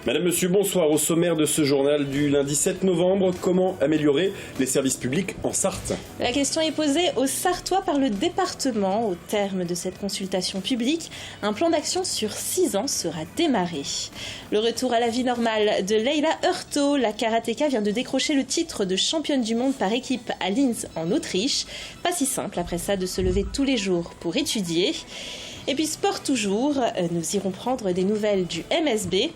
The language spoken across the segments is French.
Madame, Monsieur, bonsoir. Au sommaire de ce journal du lundi 7 novembre, comment améliorer les services publics en Sarthe? La question est posée aux Sartois par le département. Au terme de cette consultation publique, un plan d'action sur 6 ans sera démarré. Le retour à la vie normale de Leila Hurto, la karatéka vient de décrocher le titre de championne du monde par équipe à Linz en Autriche. Pas si simple après ça de se lever tous les jours pour étudier. Et puis sport toujours, nous irons prendre des nouvelles du MSB.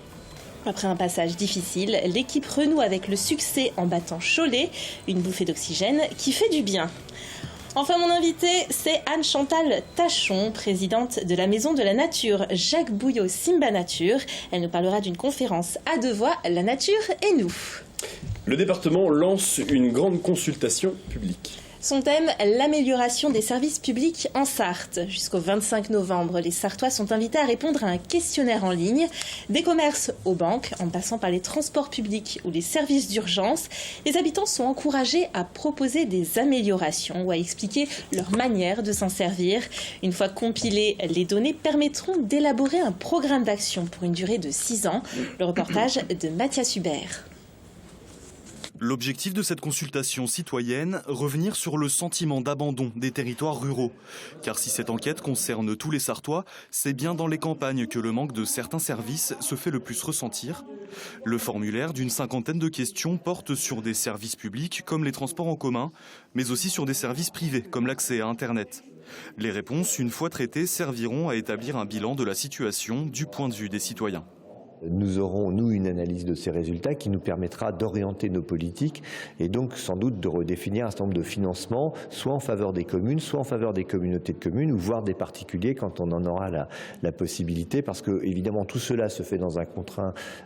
Après un passage difficile, l'équipe renoue avec le succès en battant Cholet, une bouffée d'oxygène qui fait du bien. Enfin, mon invitée, c'est Anne-Chantal Tachon, présidente de la Maison de la Nature Jacques Bouillot Simba Nature. Elle nous parlera d'une conférence à 2 voix, La nature et nous. Le département lance une grande consultation publique. Son thème, l'amélioration des services publics en Sarthe. Jusqu'au 25 novembre, les Sartois sont invités à répondre à un questionnaire en ligne. Des commerces aux banques, en passant par les transports publics ou les services d'urgence, les habitants sont encouragés à proposer des améliorations ou à expliquer leur manière de s'en servir. Une fois compilées, les données permettront d'élaborer un programme d'action pour une durée de 6 ans. Le reportage de Mathias Hubert. L'objectif de cette consultation citoyenne, revenir sur le sentiment d'abandon des territoires ruraux. Car si cette enquête concerne tous les Sartois, c'est bien dans les campagnes que le manque de certains services se fait le plus ressentir. Le formulaire d'une 50aine de questions porte sur des services publics comme les transports en commun, mais aussi sur des services privés comme l'accès à Internet. Les réponses, une fois traitées, serviront à établir un bilan de la situation du point de vue des citoyens. Nous aurons, nous, une analyse de ces résultats qui nous permettra d'orienter nos politiques et donc sans doute de redéfinir un certain nombre de financements, soit en faveur des communes, soit en faveur des communautés de communes ou voire des particuliers quand on en aura la possibilité. Parce que, évidemment, tout cela se fait dans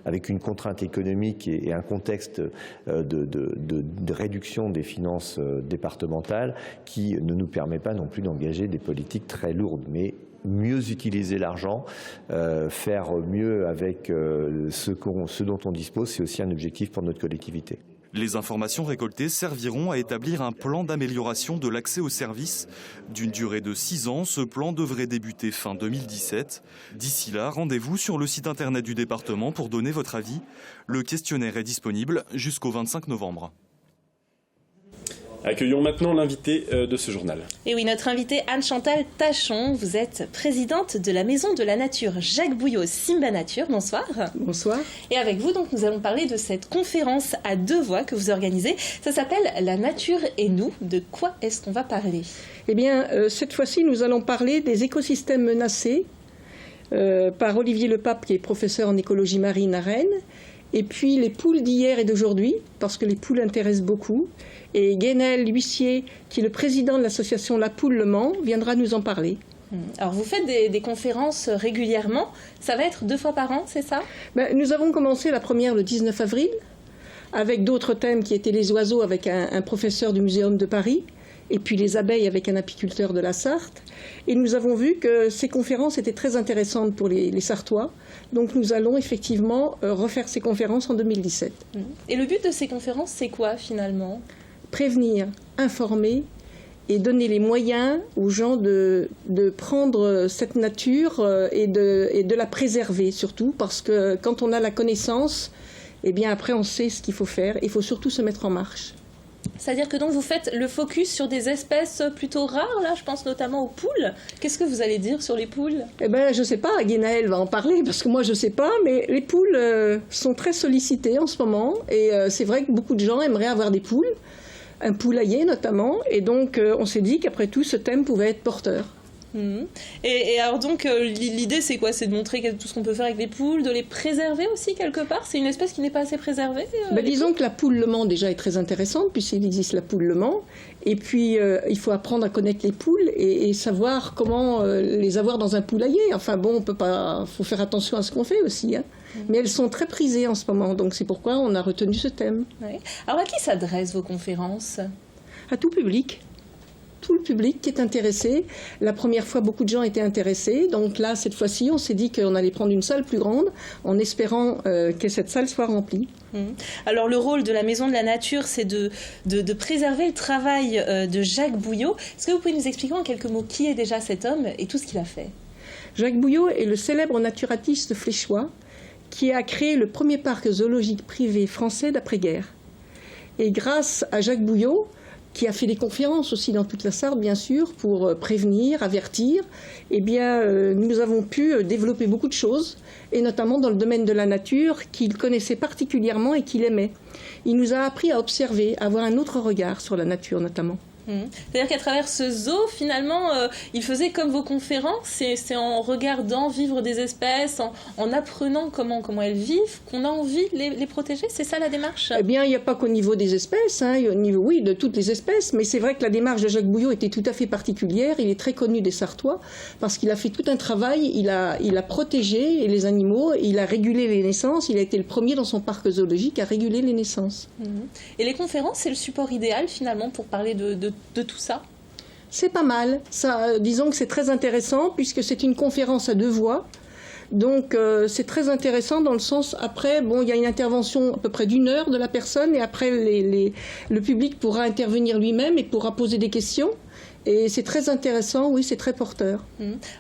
avec une contrainte économique et un contexte de réduction des finances départementales qui ne nous permet pas non plus d'engager des politiques très lourdes. Mais mieux utiliser l'argent, faire mieux avec ce dont on dispose, c'est aussi un objectif pour notre collectivité. Les informations récoltées serviront à établir un plan d'amélioration de l'accès aux services. D'une durée de 6 ans, ce plan devrait débuter fin 2017. D'ici là, rendez-vous sur le site internet du département pour donner votre avis. Le questionnaire est disponible jusqu'au 25 novembre. Accueillons maintenant l'invité de ce journal. Et oui, notre invitée Anne-Chantal Tachon, vous êtes présidente de la Maison de la Nature Jacques Bouillot Simba Nature. Bonsoir. Bonsoir. Et avec vous, donc, nous allons parler de cette conférence à 2 voix que vous organisez. Ça s'appelle La nature et nous. De quoi est-ce qu'on va parler? Eh bien, cette fois-ci, nous allons parler des écosystèmes menacés par Olivier Lepape, qui est professeur en écologie marine à Rennes. Et puis les poules d'hier et d'aujourd'hui, parce que les poules intéressent beaucoup. Et Guénel L'Huissier, qui est le président de l'association La Poule Le Mans, viendra nous en parler. Alors vous faites des conférences régulièrement, ça va être 2 fois par an, c'est ça? Nous avons commencé la première le 19 avril, avec d'autres thèmes qui étaient les oiseaux avec un professeur du Muséum de Paris, et puis les abeilles avec un apiculteur de la Sarthe. Et nous avons vu que ces conférences étaient très intéressantes pour les Sartois. Donc nous allons effectivement refaire ces conférences en 2017. Et le but de ces conférences, c'est quoi finalement? Prévenir, informer et donner les moyens aux gens de prendre cette nature et de la préserver surtout. Parce que quand on a la connaissance, eh bien après on sait ce qu'il faut faire. Il faut surtout se mettre en marche. C'est-à-dire que donc vous faites le focus sur des espèces plutôt rares, là, je pense notamment aux poules. Qu'est-ce que vous allez dire sur les poules? Eh bien, je ne sais pas, Guénaël va en parler, parce que moi je ne sais pas, mais les poules sont très sollicitées en ce moment, et c'est vrai que beaucoup de gens aimeraient avoir des poules, un poulailler notamment, et donc on s'est dit qu'après tout, ce thème pouvait être porteur. Et alors donc l'idée c'est quoi? C'est de montrer tout ce qu'on peut faire avec les poules, de les préserver aussi quelque part? C'est une espèce qui n'est pas assez préservée? Disons que la poule Le Mans déjà est très intéressante puisqu'il existe la poule Le Mans, et puis il faut apprendre à connaître les poules et savoir comment les avoir dans un poulailler. Enfin bon, on peut pas, faut faire attention à ce qu'on fait aussi, hein. Mais elles sont très prisées en ce moment, donc c'est pourquoi on a retenu ce thème. Ouais. Alors à qui s'adressent vos conférences? À tout public. Tout le public qui est intéressé. La première fois, beaucoup de gens étaient intéressés. Donc là, cette fois-ci, on s'est dit qu'on allait prendre une salle plus grande en espérant que cette salle soit remplie. Alors le rôle de la Maison de la Nature, c'est de préserver le travail de Jacques Bouillot. Est-ce que vous pouvez nous expliquer en quelques mots qui est déjà cet homme et tout ce qu'il a fait? Jacques Bouillot est le célèbre naturatiste fléchois qui a créé le premier parc zoologique privé français d'après-guerre. Et grâce à Jacques Bouillot, qui a fait des conférences aussi dans toute la Sarthe, bien sûr, pour prévenir, avertir, eh bien, nous avons pu développer beaucoup de choses, et notamment dans le domaine de la nature, qu'il connaissait particulièrement et qu'il aimait. Il nous a appris à observer, à avoir un autre regard sur la nature, notamment. C'est-à-dire qu'à travers ce zoo, finalement, il faisait comme vos conférences, c'est en regardant vivre des espèces, en apprenant comment elles vivent, qu'on a envie de les protéger, c'est ça la démarche? Eh bien, il n'y a pas qu'au niveau des espèces, hein, au niveau, oui, de toutes les espèces, mais c'est vrai que la démarche de Jacques Bouillot était tout à fait particulière. Il est très connu des Sartois parce qu'il a fait tout un travail, il a protégé les animaux, il a régulé les naissances, il a été le premier dans son parc zoologique à réguler les naissances. Et les conférences, c'est le support idéal finalement pour parler de tout ça? C'est pas mal. Ça, disons que c'est très intéressant puisque c'est une conférence à 2 voix. Donc c'est très intéressant dans le sens, après, bon, il y a une intervention à peu près d'1 heure de la personne et après le public pourra intervenir lui-même et pourra poser des questions. Et c'est très intéressant, oui, c'est très porteur.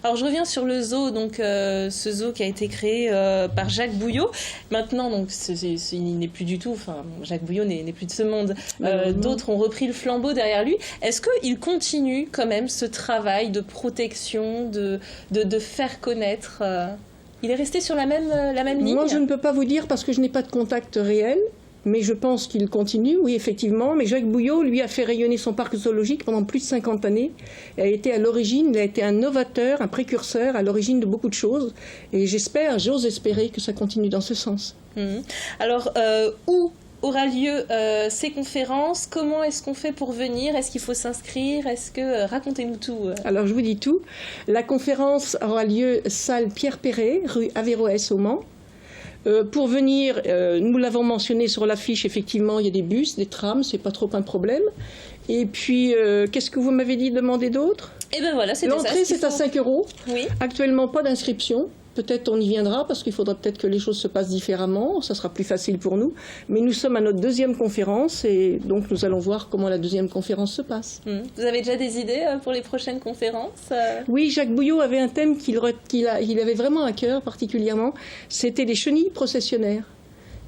Alors je reviens sur le zoo, donc ce zoo qui a été créé par Jacques Bouillot. Maintenant, donc il n'est plus du tout, enfin Jacques Bouillot n'est plus de ce monde. D'autres ont repris le flambeau derrière lui. Est-ce qu'il continue quand même ce travail de protection, de faire connaître Il est resté sur la même ligne? Moi, je ne peux pas vous dire parce que je n'ai pas de contact réel. Mais je pense qu'il continue, oui, effectivement. Mais Jacques Bouillot, lui, a fait rayonner son parc zoologique pendant plus de 50 années. Il a été à l'origine, il a été un novateur, un précurseur à l'origine de beaucoup de choses. Et j'ose espérer que ça continue dans ce sens. Alors, où aura lieu ces conférences? Comment est-ce qu'on fait pour venir? Est-ce qu'il faut s'inscrire? Racontez-nous tout. Alors, je vous dis tout. La conférence aura lieu salle Pierre Perret, rue Averroès au Mans. Pour venir, nous l'avons mentionné sur l'affiche, effectivement, il y a des bus, des trams, c'est pas trop un problème. Et puis, qu'est-ce que vous m'avez dit, demander d'autre? Eh bien voilà, c'est ça. L'entrée, c'est à 5 €. Oui. Actuellement, pas d'inscription. Peut-être on y viendra parce qu'il faudra peut-être que les choses se passent différemment, ça sera plus facile pour nous. Mais nous sommes à notre 2e conférence et donc nous allons voir comment la 2e conférence se passe. Vous avez déjà des idées pour les prochaines conférences? Oui, Jacques Bouillot avait un thème qu'il avait vraiment à cœur particulièrement, c'était les chenilles processionnaires.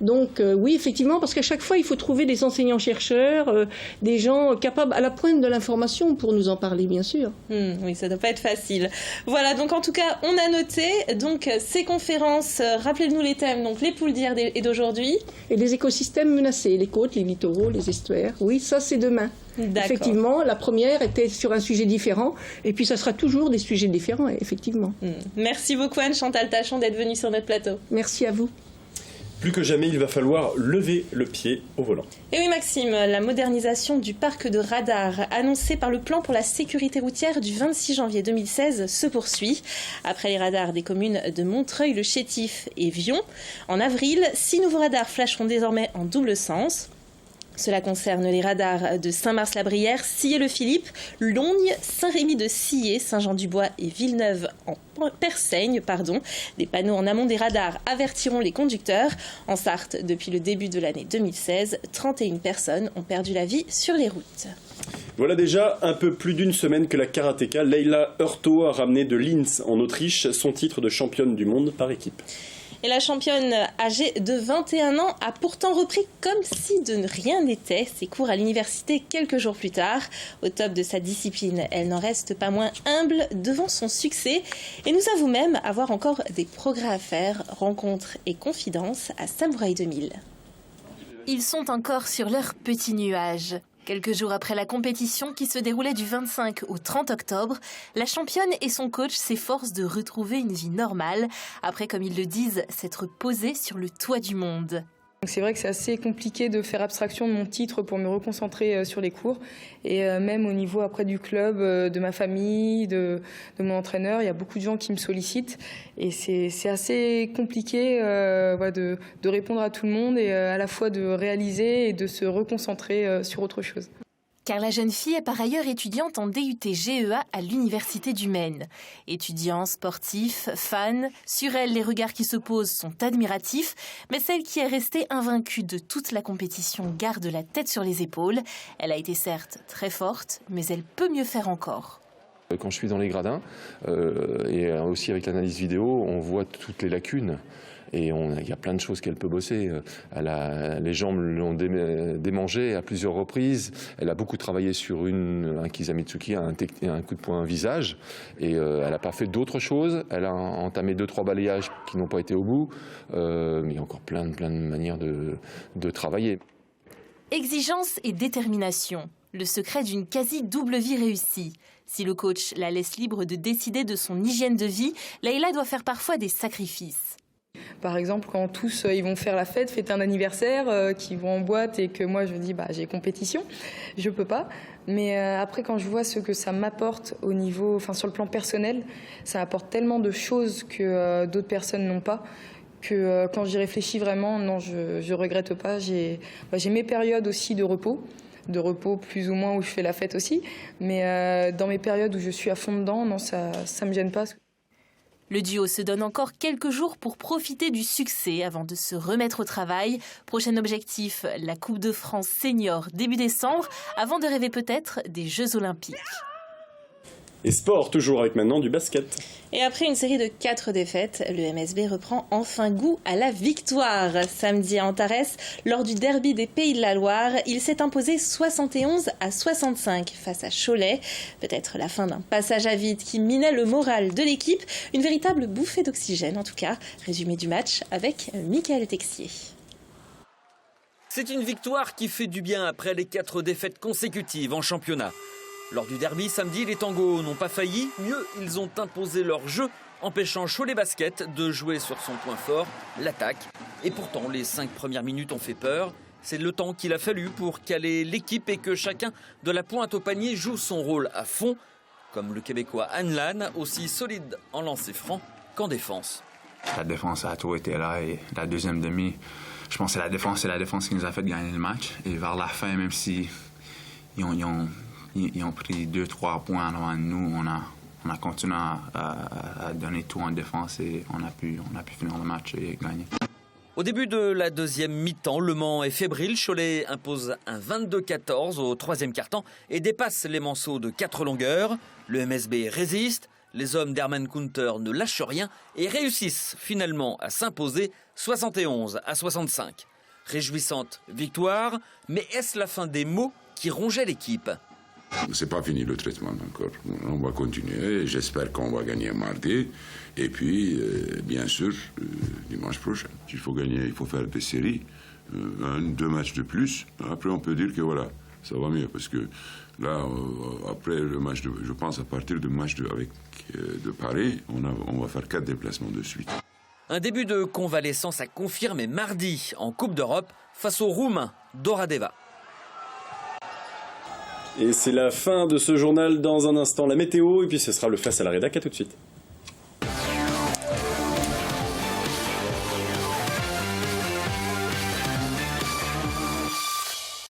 Donc oui, effectivement, parce qu'à chaque fois, il faut trouver des enseignants-chercheurs, des gens capables à la pointe de l'information pour nous en parler, bien sûr. Oui, ça ne doit pas être facile. Voilà, donc en tout cas, on a noté donc ces conférences. Rappelez-nous les thèmes, donc les poules d'hier et d'aujourd'hui. Et les écosystèmes menacés, les côtes, les littoraux, les estuaires. Oui, ça c'est demain. Effectivement, la première était sur un sujet différent, et puis ça sera toujours des sujets différents, effectivement. Merci beaucoup Anne-Chantal Tachon d'être venue sur notre plateau. Merci à vous. Plus que jamais, il va falloir lever le pied au volant. Et oui Maxime, la modernisation du parc de radars annoncée par le plan pour la sécurité routière du 26 janvier 2016 se poursuit. Après les radars des communes de Montreuil, Le Chétif et Vion, en avril, 6 nouveaux radars flasheront désormais en double sens. Cela concerne les radars de Saint-Mars-la-Brière, Sillé-le-Philippe, Longnes, Saint-Rémy-de-Sillé, Saint-Jean-du-Bois et Villeneuve-en-Persaigne. Des panneaux en amont des radars avertiront les conducteurs. En Sarthe, depuis le début de l'année 2016, 31 personnes ont perdu la vie sur les routes. Voilà déjà un peu plus d'1 semaine que la karatéka Leila Hurto a ramené de Linz en Autriche son titre de championne du monde par équipe. Et la championne âgée de 21 ans a pourtant repris comme si de rien n'était ses cours à l'université quelques jours plus tard. Au top de sa discipline, elle n'en reste pas moins humble devant son succès. Et nous avons même avoir encore des progrès à faire. Rencontres et confidences à Samouraï 2000. Ils sont encore sur leur petit nuage. Quelques jours après la compétition qui se déroulait du 25 au 30 octobre, la championne et son coach s'efforcent de retrouver une vie normale, après, comme ils le disent, s'être posés sur le toit du monde. C'est vrai que c'est assez compliqué de faire abstraction de mon titre pour me reconcentrer sur les cours. Et même au niveau après du club, de ma famille, de mon entraîneur, il y a beaucoup de gens qui me sollicitent. Et c'est assez compliqué de répondre à tout le monde et à la fois de réaliser et de se reconcentrer sur autre chose. Car la jeune fille est par ailleurs étudiante en DUT GEA à l'Université du Maine. Étudiants, sportifs, fans, sur elle les regards qui se posent sont admiratifs, mais celle qui est restée invaincue de toute la compétition garde la tête sur les épaules. Elle a été certes très forte, mais elle peut mieux faire encore. Quand je suis dans les gradins, et aussi avec l'analyse vidéo, on voit toutes les lacunes. Et il y a plein de choses qu'elle peut bosser. Les jambes l'ont démangé à plusieurs reprises. Elle a beaucoup travaillé sur un Kizamitsuki, un coup de poing visage. Et elle n'a pas fait d'autres choses. Elle a entamé 2-3 balayages qui n'ont pas été au bout. Mais il y a encore plein de manières de travailler. Exigence et détermination, le secret d'une quasi-double vie réussie. Si le coach la laisse libre de décider de son hygiène de vie, Leïla doit faire parfois des sacrifices. Par exemple, quand tous ils vont faire la fête, fêter un anniversaire, qu'ils vont en boîte et que moi je dis j'ai compétition, je peux pas. Mais après, quand je vois ce que ça m'apporte au niveau, sur le plan personnel, ça apporte tellement de choses que d'autres personnes n'ont pas. Que quand j'y réfléchis vraiment, non, je regrette pas. J'ai mes périodes aussi de repos plus ou moins où je fais la fête aussi. Mais dans mes périodes où je suis à fond dedans, non, ça me gêne pas. Le duo se donne encore quelques jours pour profiter du succès avant de se remettre au travail. Prochain objectif, la Coupe de France senior début décembre, avant de rêver peut-être des Jeux Olympiques. Et sport, toujours avec maintenant du basket. Et après une série de 4 défaites, le MSB reprend enfin goût à la victoire. Samedi à Antares, lors du derby des Pays de la Loire, il s'est imposé 71-65 face à Cholet. Peut-être la fin d'un passage à vide qui minait le moral de l'équipe. Une véritable bouffée d'oxygène en tout cas. Résumé du match avec Mickaël Texier. C'est une victoire qui fait du bien après les 4 défaites consécutives en championnat. Lors du derby samedi, les Tangos n'ont pas failli. Mieux, ils ont imposé leur jeu, empêchant Cholet Basket de jouer sur son point fort, l'attaque. Et pourtant, les 5 premières minutes ont fait peur. C'est le temps qu'il a fallu pour caler l'équipe et que chacun de la pointe au panier joue son rôle à fond. Comme le Québécois Anlan, aussi solide en lancer franc qu'en défense. La défense a toujours été là et la deuxième demi, je pense que c'est la défense qui nous a fait gagner le match. Et vers la fin, même si ils ont pris 2-3 points devant nous, on a continué à donner tout en défense et on a pu finir le match et gagner. Au début de la deuxième mi-temps, Le Mans est fébrile. Cholet impose un 22-14 au troisième quart-temps et dépasse les Manceaux de 4 longueurs. Le MSB résiste. Les hommes d'Herman Kunter ne lâchent rien et réussissent finalement à s'imposer 71-65. Réjouissante victoire, mais est-ce la fin des mots qui rongeaient l'équipe ? C'est pas fini le traitement encore. On va continuer. J'espère qu'on va gagner mardi. Et puis, bien sûr, dimanche prochain. Il faut gagner, il faut faire des séries. 1-2 matchs de plus. Après, on peut dire que voilà, ça va mieux. Parce que là, après le match, je pense à partir du match de Paris, on va faire 4 déplacements de suite. Un début de convalescence à confirmer mardi en Coupe d'Europe face aux Roumains d'Oradeva. Et c'est la fin de ce journal. Dans un instant, la météo, et puis ce sera le Face à la Rédac. À tout de suite.